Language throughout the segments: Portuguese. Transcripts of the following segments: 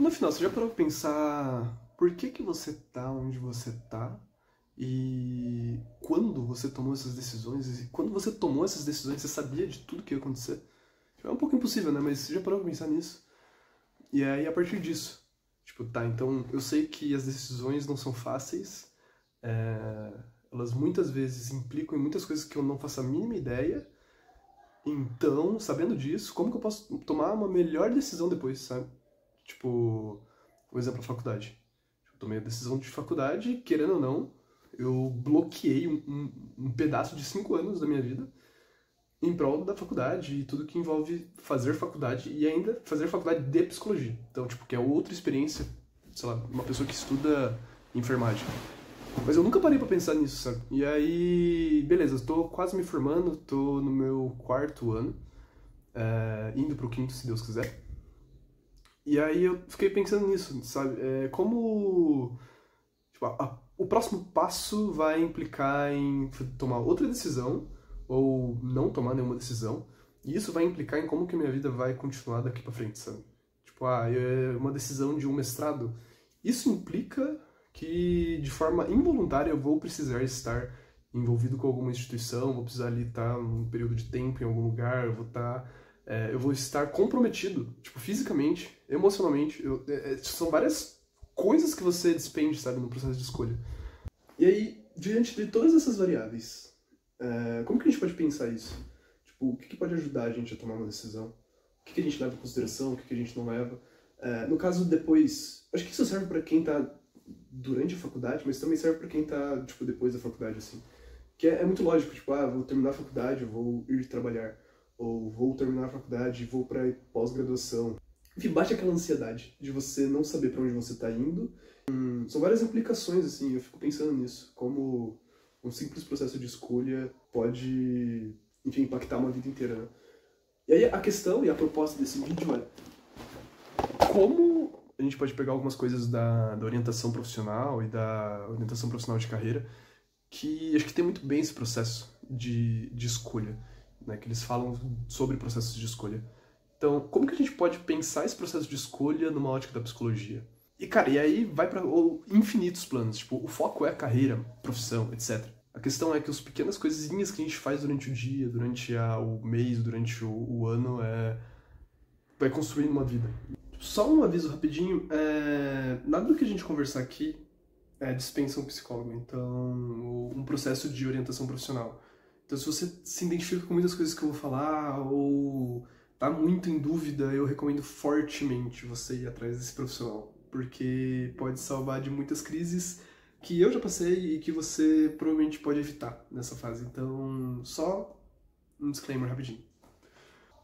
No final, você já parou pra pensar por que que você tá onde você tá? E quando você tomou essas decisões? E quando você tomou essas decisões, você sabia de tudo que ia acontecer? É um pouco impossível, né? Mas você já parou pra pensar nisso? E aí, a partir disso, tipo, tá, então eu sei que as decisões não são fáceis, é, elas muitas vezes implicam em muitas coisas que eu não faço a mínima ideia. Então, sabendo disso, como que eu posso tomar uma melhor decisão depois, sabe? Tipo, por exemplo, a faculdade. Eu tomei a decisão de faculdade, querendo ou não, eu bloqueei um pedaço de 5 anos da minha vida em prol da faculdade e tudo que envolve fazer faculdade e ainda fazer faculdade de psicologia. Então, tipo, que é outra experiência, sei lá, uma pessoa que estuda enfermagem. Mas eu nunca parei pra pensar nisso, sabe? E aí, beleza, eu tô quase me formando, tô no meu 4º ano, indo pro 5º, se Deus quiser. E aí eu fiquei pensando nisso, sabe? Como tipo, o próximo passo vai implicar em tomar outra decisão ou não tomar nenhuma decisão. E isso vai implicar em como que a minha vida vai continuar daqui pra frente, sabe? Tipo, é uma decisão de um mestrado. Isso implica que, de forma involuntária, eu vou precisar estar envolvido com alguma instituição, vou precisar ali estar um período de tempo em algum lugar, eu vou estar comprometido, tipo, fisicamente, emocionalmente. São várias coisas que você despende, sabe, no processo de escolha. E aí, diante de todas essas variáveis, como que a gente pode pensar isso? Tipo, o que pode ajudar a gente a tomar uma decisão? O que a gente leva em consideração, o que a gente não leva? No caso, depois, acho que isso serve para quem tá durante a faculdade, mas também serve para quem tá, tipo, depois da faculdade, assim. Que é muito lógico, tipo, vou terminar a faculdade, eu vou ir trabalhar. Ou vou terminar a faculdade e vou para pós-graduação. Enfim, bate aquela ansiedade de você não saber para onde você tá indo. São várias implicações, assim, eu fico pensando nisso. Como um simples processo de escolha pode, enfim, impactar uma vida inteira, né? E aí a questão e a proposta desse vídeo é como a gente pode pegar algumas coisas da orientação profissional e da orientação profissional de carreira que acho que tem muito bem esse processo de escolha, né? Que eles falam sobre processos de escolha. Então, como que a gente pode pensar esse processo de escolha numa ótica da psicologia? E, cara, e aí vai para infinitos planos. Tipo, o foco é a carreira, profissão, etc. A questão é que as pequenas coisinhas que a gente faz durante o dia, durante o mês, durante o ano, vai construindo uma vida. Só um aviso rapidinho, nada do que a gente conversar aqui dispensa um psicólogo, então, um processo de orientação profissional. Então, se você se identifica com muitas coisas que eu vou falar, ou tá muito em dúvida, eu recomendo fortemente você ir atrás desse profissional, porque pode salvar de muitas crises que eu já passei e que você provavelmente pode evitar nessa fase. Então, só um disclaimer rapidinho.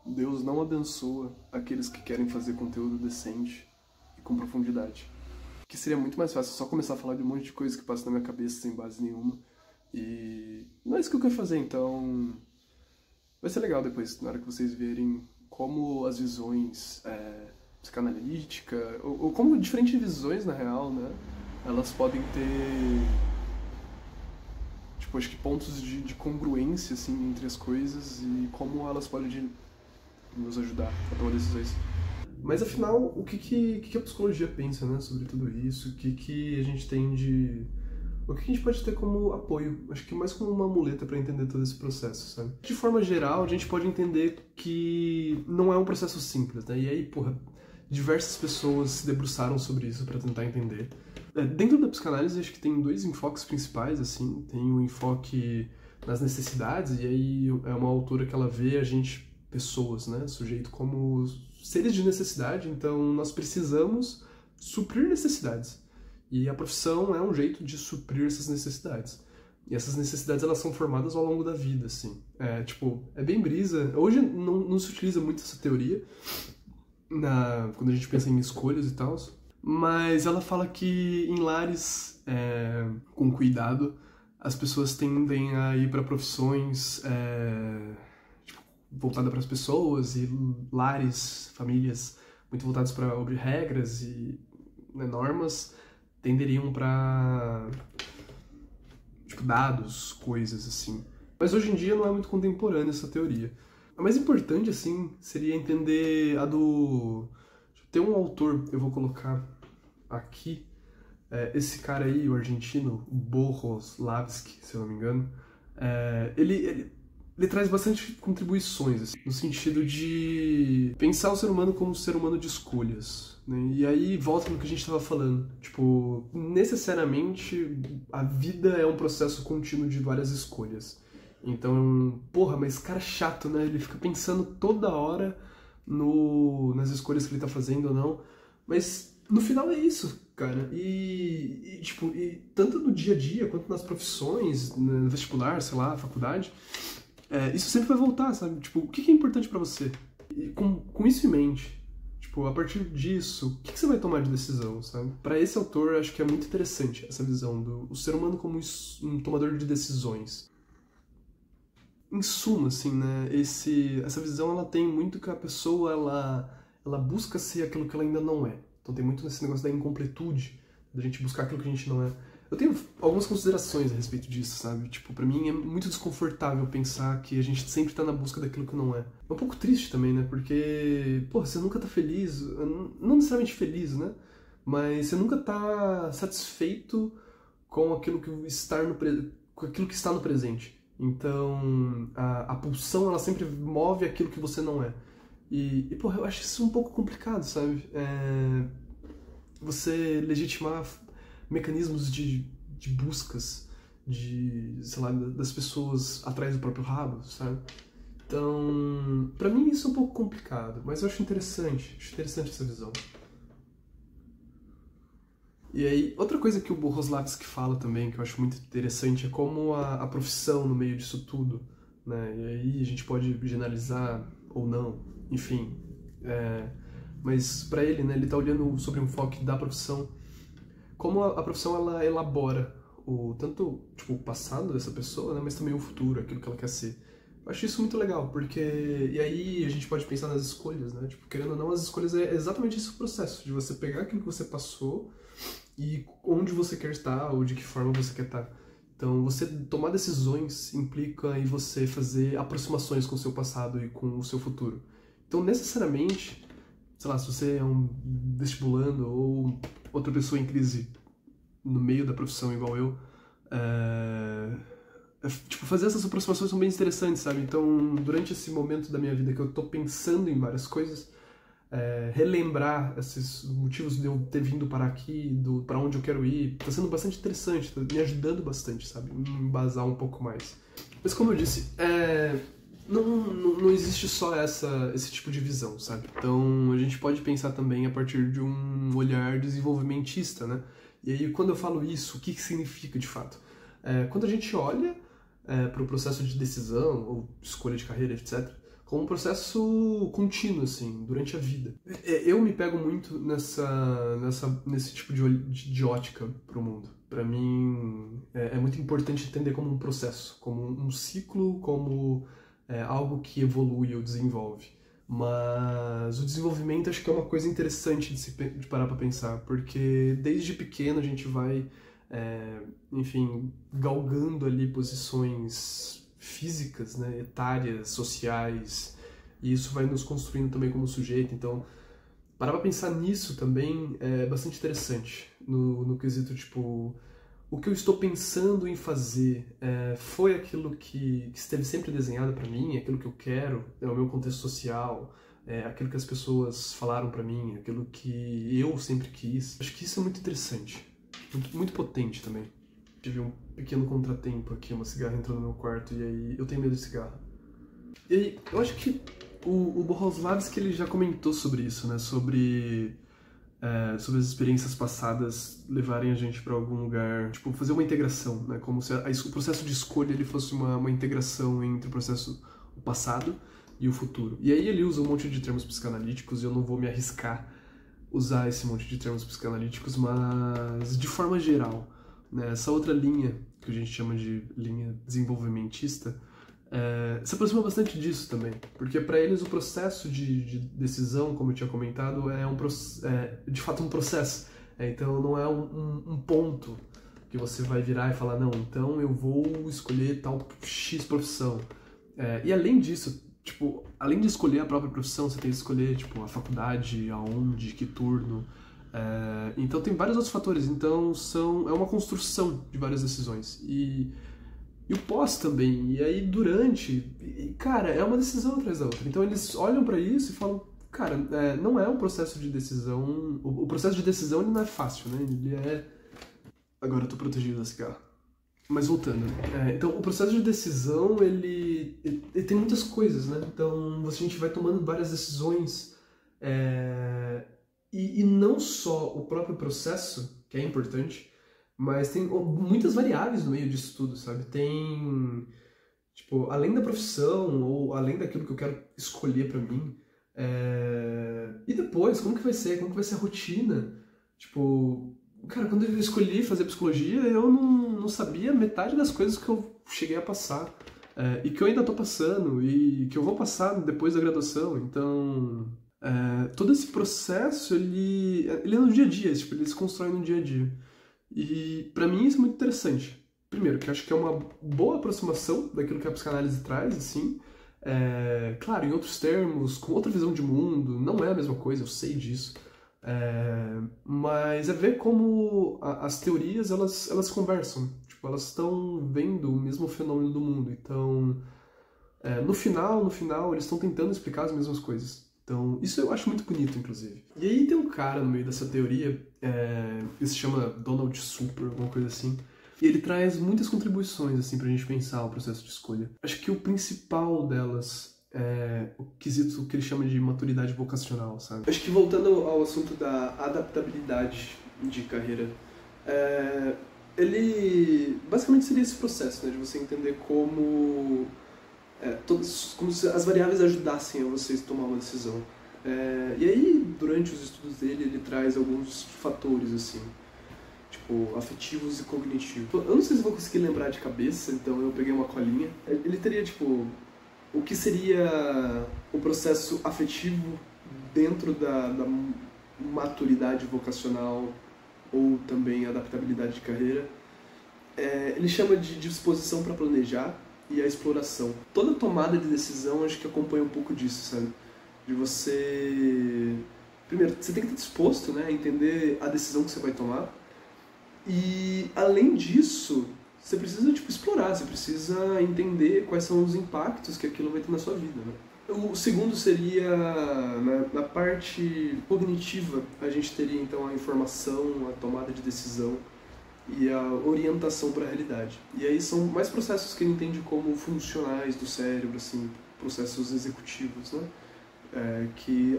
Deus não abençoa aqueles que querem fazer conteúdo decente e com profundidade. Que seria muito mais fácil só começar a falar de um monte de coisa que passa na minha cabeça sem base nenhuma. E não é isso que eu quero fazer, então vai ser legal depois, na hora que vocês verem como as visões psicanalítica, ou como diferentes visões, na real, né, elas podem ter, tipo, acho que pontos de congruência, assim, entre as coisas e como elas podem nos ajudar a tomar decisões. Mas afinal, o que a psicologia pensa, né, sobre tudo isso? O que a gente tem de... O que a gente pode ter como apoio? Acho que mais como uma muleta para entender todo esse processo, sabe? De forma geral, a gente pode entender que não é um processo simples, né? E aí, porra, diversas pessoas se debruçaram sobre isso para tentar entender. Dentro da psicanálise, acho que tem 2 enfoques principais, assim. Tem o enfoque nas necessidades, e aí é uma autora que ela vê a gente, pessoas, né, sujeito como seres de necessidade, então nós precisamos suprir necessidades. E a profissão é um jeito de suprir essas necessidades. E essas necessidades, elas são formadas ao longo da vida, assim. É bem brisa. Hoje não se utiliza muito essa teoria, quando a gente pensa em escolhas e tal, mas ela fala que em lares com cuidado, as pessoas tendem a ir para profissões voltada para as pessoas, e lares, famílias muito voltadas para obter regras e normas tenderiam para tipo, dados, coisas assim. Mas hoje em dia não é muito contemporânea essa teoria. A mais importante, assim, seria entender a do Tem um autor, eu vou colocar aqui, esse cara aí, o argentino, Boroslavski, se eu não me engano, ele traz bastante contribuições, assim, no sentido de pensar o ser humano como um ser humano de escolhas, né? E aí volta no que a gente estava falando. Tipo, necessariamente a vida é um processo contínuo de várias escolhas. Então, porra, mas cara chato, né? Ele fica pensando toda hora nas escolhas que ele tá fazendo ou não. Mas no final é isso, cara. Tipo, tanto no dia a dia quanto nas profissões, no vestibular, sei lá, faculdade. Isso sempre vai voltar, sabe? Tipo, o que é importante pra você? E com isso em mente, tipo, a partir disso, o que você vai tomar de decisão, sabe? Pra esse autor, eu acho que é muito interessante essa visão do ser humano como um tomador de decisões. Em suma, assim, né? Essa visão, ela tem muito que a pessoa, ela busca ser aquilo que ela ainda não é. Então tem muito nesse negócio da incompletude, da gente buscar aquilo que a gente não é. Eu tenho algumas considerações a respeito disso, sabe? Tipo, pra mim é muito desconfortável pensar que a gente sempre tá na busca daquilo que não é. É um pouco triste também, né? Porque, pô, você nunca tá feliz, não necessariamente feliz, né? Mas você nunca tá satisfeito com aquilo que com aquilo que está no presente. Então, a pulsão, ela sempre move aquilo que você não é. Pô, eu acho isso um pouco complicado, sabe? Você legitimar mecanismos de buscas, sei lá, das pessoas atrás do próprio rabo, sabe? Então, pra mim isso é um pouco complicado, mas eu acho interessante essa visão. E aí, outra coisa que o Boroslavski fala também, que eu acho muito interessante, é como a profissão no meio disso tudo, né? E aí a gente pode generalizar ou não, enfim. Mas pra ele, né, ele tá olhando sobre um enfoque da profissão, como a profissão ela elabora tanto tipo, o passado dessa pessoa, né, mas também o futuro, aquilo que ela quer ser. Eu acho isso muito legal, porque... E aí a gente pode pensar nas escolhas, né? Tipo, querendo ou não, as escolhas é exatamente esse processo, de você pegar aquilo que você passou e onde você quer estar, ou de que forma você quer estar. Então, você tomar decisões implica em você fazer aproximações com o seu passado e com o seu futuro. Então, necessariamente, sei lá, se você é um vestibulando ou outra pessoa em crise no meio da profissão igual eu, tipo, fazer essas aproximações são bem interessantes, sabe? Então, durante esse momento da minha vida que eu tô pensando em várias coisas, relembrar esses motivos de eu ter vindo para aqui, para onde eu quero ir, tá sendo bastante interessante, tá me ajudando bastante, sabe? Me embasar um pouco mais. Mas como eu disse, não existe só esse tipo de visão, sabe? Então a gente pode pensar também a partir de um olhar desenvolvimentista, né? E aí quando eu falo isso, o que significa de fato? Quando a gente olha para o processo de decisão ou escolha de carreira, etc., como um processo contínuo, assim, durante a vida. Eu me pego muito nesse tipo de ótica pro mundo. Pra mim, é muito importante entender como um processo, como um ciclo, como algo que evolui ou desenvolve. Mas o desenvolvimento acho que é uma coisa interessante de parar pra pensar, porque desde pequeno a gente vai, enfim, galgando ali posições físicas, né, etárias, sociais, e isso vai nos construindo também como sujeito. Então, parar pra pensar nisso também é bastante interessante, no quesito, tipo, o que eu estou pensando em fazer foi aquilo que esteve sempre desenhado pra mim, aquilo que eu quero, é o meu contexto social, aquilo que as pessoas falaram pra mim, aquilo que eu sempre quis. Acho que isso é muito interessante, muito potente também. Tive um pequeno contratempo aqui, uma cigarra entrou no meu quarto e aí eu tenho medo de cigarro. E aí, eu acho que o Boroslavski ele já comentou sobre isso, né? Sobre as experiências passadas levarem a gente para algum lugar, tipo, fazer uma integração, né? Como se o processo de escolha ele fosse uma integração entre o passado e o futuro. E aí ele usa um monte de termos psicanalíticos e eu não vou me arriscar usar esse monte de termos psicanalíticos, mas de forma geral, né? Essa outra linha, que a gente chama de linha desenvolvimentista, se aproxima bastante disso também, porque para eles o processo de decisão, como eu tinha comentado, de fato um processo. Então não é um ponto que você vai virar e falar, não, então eu vou escolher tal X profissão. E além disso, tipo, além de escolher a própria profissão, você tem que escolher, tipo, a faculdade, aonde, que turno. Então tem vários outros fatores. Então é uma construção de várias decisões. E o pós também. E aí durante. Cara, é uma decisão atrás da outra. Então eles olham pra isso e falam, cara, não é um processo de decisão. O processo de decisão ele não é fácil, né? Ele é. Agora eu tô protegido da cigarra. Mas voltando, então o processo de decisão, ele tem muitas coisas, né? Então a gente vai tomando várias decisões, e não só o próprio processo, que é importante, mas tem muitas variáveis no meio disso tudo, sabe? Tem, tipo, além da profissão, ou além daquilo que eu quero escolher pra mim, e depois, como que vai ser? Como que vai ser a rotina? Tipo, cara, quando eu escolhi fazer psicologia, eu não sabia metade das coisas que eu cheguei a passar. E que eu ainda tô passando, e que eu vou passar depois da graduação. Então, todo esse processo, ele é no dia a dia, tipo, ele se constrói no dia a dia. E pra mim isso é muito interessante. Primeiro, que eu acho que é uma boa aproximação daquilo que a psicanálise traz, assim. Claro, em outros termos, com outra visão de mundo, não é a mesma coisa, eu sei disso. Mas é ver como as teorias elas conversam, tipo, elas estão vendo o mesmo fenômeno do mundo. Então, no final eles estão tentando explicar as mesmas coisas. Então, isso eu acho muito bonito, inclusive. E aí tem um cara no meio dessa teoria, que se chama Donald Super, alguma coisa assim, e ele traz muitas contribuições assim pra gente pensar o processo de escolha. Acho que o principal delas o quesito que ele chama de maturidade vocacional, sabe? Acho que voltando ao assunto da adaptabilidade de carreira, ele basicamente seria esse processo, né, de você entender como como se as variáveis ajudassem a vocês tomar uma decisão. E aí, durante os estudos dele, ele traz alguns fatores, assim, tipo, afetivos e cognitivos. Eu não sei se vou conseguir lembrar de cabeça, então eu peguei uma colinha. Ele teria, tipo, o que seria o processo afetivo dentro da maturidade vocacional ou também adaptabilidade de carreira. Ele chama de disposição para planejar e a exploração. Toda tomada de decisão acho que acompanha um pouco disso, sabe? De você... Primeiro, você tem que estar disposto, né, a entender a decisão que você vai tomar. E, além disso, você precisa, tipo, explorar, você precisa entender quais são os impactos que aquilo vai ter na sua vida, né? O segundo seria, na parte cognitiva, a gente teria então a informação, a tomada de decisão e a orientação para a realidade. E aí são mais processos que ele entende como funcionais do cérebro, assim, processos executivos, né? Que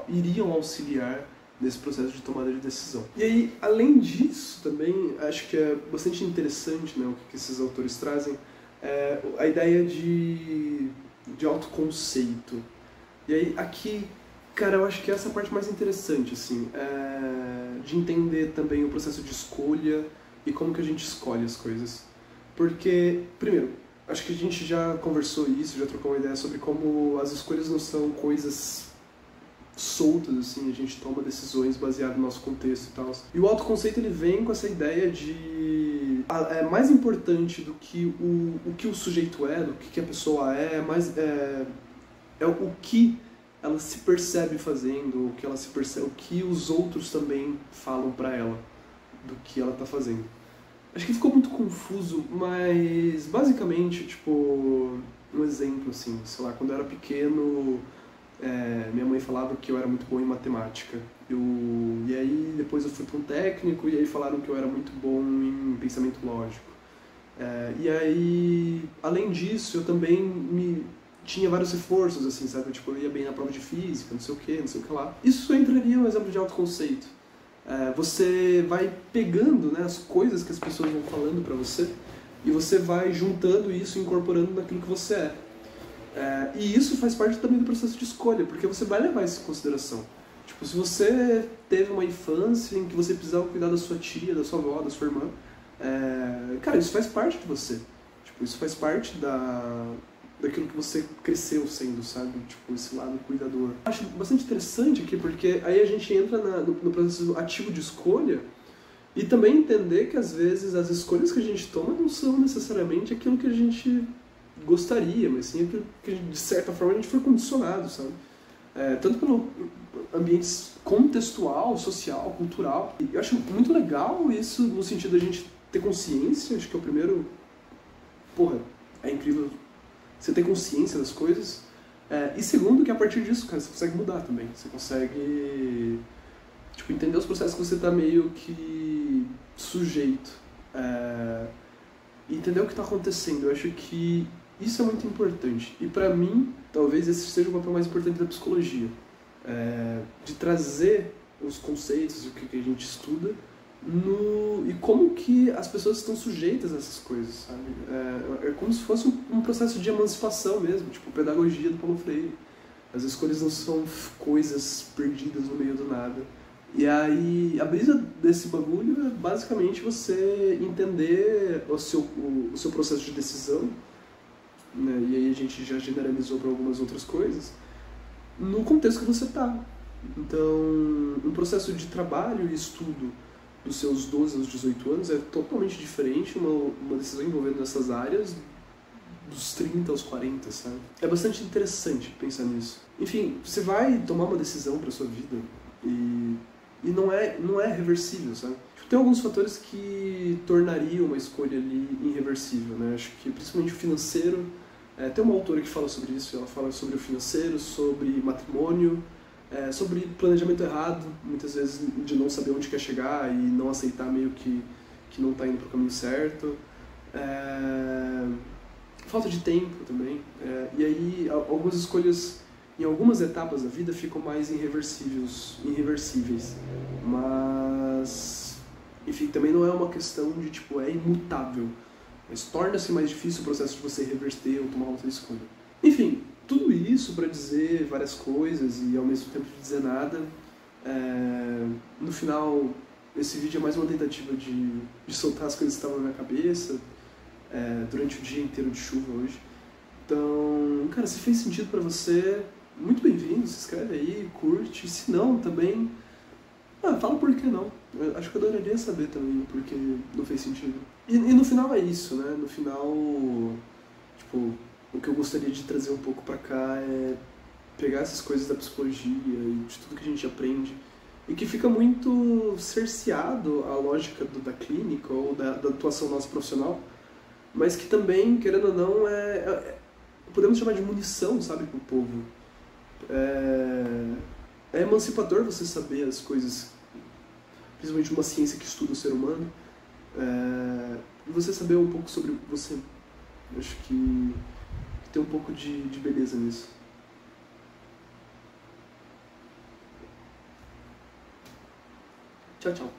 iriam auxiliar nesse processo de tomada de decisão. E aí, além disso, também acho que é bastante interessante, né, o que esses autores trazem, a ideia de autoconceito. E aí, aqui, cara, eu acho que essa é a parte mais interessante, assim, de entender também o processo de escolha e como que a gente escolhe as coisas. Porque, primeiro, acho que a gente já conversou isso, já trocou uma ideia sobre como as escolhas não são coisas soltas, assim, a gente toma decisões baseadas no nosso contexto e tal. E o autoconceito, ele vem com essa ideia de... É mais importante do que o que o sujeito é, do que a pessoa é o que ela se percebe fazendo, o que ela se percebe, o que os outros também falam pra ela do que ela tá fazendo. Acho que ficou muito confuso, mas basicamente, tipo, um exemplo, assim, sei lá, quando eu era pequeno, minha mãe falava que eu era muito bom em matemática. E aí depois eu fui para um técnico e aí falaram que eu era muito bom em pensamento lógico. E aí, além disso, eu também tinha vários reforços, assim, sabe? Tipo, eu ia bem na prova de física, não sei o que lá. Isso entraria no exemplo de autoconceito. Você vai pegando, né, as coisas que as pessoas vão falando pra você e você vai juntando isso e incorporando naquilo que você é. E isso faz parte também do processo de escolha, porque você vai levar isso em consideração. Tipo, se você teve uma infância em que você precisava cuidar da sua tia, da sua avó, da sua irmã, cara, isso faz parte de você. Tipo, isso faz parte daquilo que você cresceu sendo, sabe? Tipo, esse lado cuidador. Acho bastante interessante aqui, porque aí a gente entra no processo ativo de escolha e também entender que, às vezes, as escolhas que a gente toma não são necessariamente aquilo que a gente gostaria, mas sim aquilo que de certa forma a gente foi condicionado, sabe? Tanto pelo ambiente contextual, social, cultural. E eu acho muito legal isso no sentido da gente ter consciência, acho que é o primeiro... Porra, é incrível você ter consciência das coisas. E segundo, que a partir disso, cara, você consegue mudar também. Você consegue, tipo, entender os processos que você tá meio que sujeito. E entender o que tá acontecendo. Eu acho que isso é muito importante. E pra mim, talvez esse seja o papel mais importante da psicologia. De trazer os conceitos, o que a gente estuda, e como que as pessoas estão sujeitas a essas coisas, sabe? É como se fosse um processo de emancipação mesmo, tipo pedagogia do Paulo Freire. As escolhas não são coisas perdidas no meio do nada. E aí, a brisa desse bagulho é basicamente você entender o seu processo de decisão, né? E aí a gente já generalizou para algumas outras coisas, no contexto que você está. Então, um processo de trabalho e estudo dos seus 12 aos 18 anos é totalmente diferente, uma decisão envolvendo essas áreas, dos 30 aos 40, sabe? É bastante interessante pensar nisso. Enfim, você vai tomar uma decisão para sua vida e não é reversível, sabe? Tem alguns fatores que tornariam uma escolha ali irreversível, né? Acho que principalmente o financeiro. Tem uma autora que fala sobre isso, ela fala sobre o financeiro, sobre matrimônio, sobre planejamento errado, muitas vezes de não saber onde quer chegar e não aceitar meio que não está indo para o caminho certo. Falta de tempo também. E aí algumas escolhas em algumas etapas da vida ficam mais irreversíveis. Mas, enfim, também não é uma questão de, tipo, é imutável. Mas torna-se mais difícil o processo de você reverter ou tomar outra escolha. Enfim, tudo isso para dizer várias coisas e ao mesmo tempo dizer nada. No final, esse vídeo é mais uma tentativa de soltar as coisas que estavam na minha cabeça durante o dia inteiro de chuva hoje. Então, cara, se fez sentido para você, muito bem-vindo, se inscreve aí, curte. Se não, também, fala por que não. Eu acho que eu adoraria saber também porque não fez sentido. E no final é isso, né? No final, tipo, o que eu gostaria de trazer um pouco pra cá é pegar essas coisas da psicologia e de tudo que a gente aprende e que fica muito cerceado a lógica da clínica ou da atuação nossa profissional, mas que também, querendo ou não, podemos chamar de munição, sabe, pro povo. É emancipador você saber as coisas, principalmente uma ciência que estuda o ser humano, e você saber um pouco sobre você. Eu acho que tem um pouco de beleza nisso. Tchau, tchau.